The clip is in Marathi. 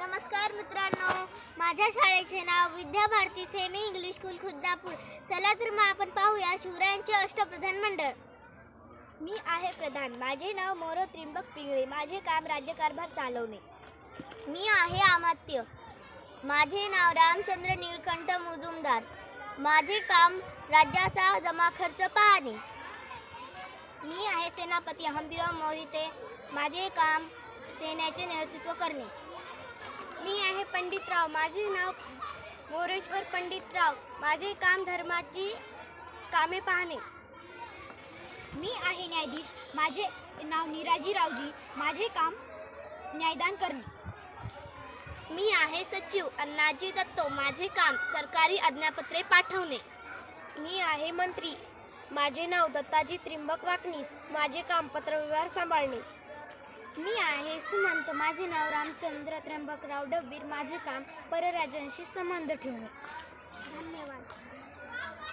नमस्कार मित्रांनो, माझ्या शाळेचे नाव विद्याभारती सेमी इंग्लिश स्कूल खुद्दापूर. चला तर मग आपण पाहूया शिवरायांचे अष्टप्रधान मंडळ. मी आहे प्रधान. माझे नाव मोर त्रिंबक पिंगळे. माझे काम राज्यकारभार चालवणे. मी आहे अमात्य. माझे नाव रामचंद्र नीलकंठ मुजुमदार. माझे काम राज्याचा जमा खर्च पाहणे. मी आहे सेनापती हंबीरराव मोहिते. माझे काम सैन्याचे नेतृत्व करणे. मी आहे पंडितराव. माझे नाव मोरेश्वर पंडितराव. माझे काम धर्माची कामे पाहणे. मी आहे न्यायाधीश. माझे नाव निराजीरावजी. माझे काम न्यायदान करणे. मी आहे सचिव अण्णाजी दत्तो. माझे काम सरकारी आज्ञापत्रे पाठवणे. मी आहे मंत्री. माझे नाव दत्ताजी त्रिंबक वाकनीस. माझे काम पत्रव्यवहार सांभाळणे. मी आहे सुमंत. माझे नाव रामचंद्र त्र्यंबकराव डब्बीर. माझे काम परराज्यांशी संबंध ठेवणे.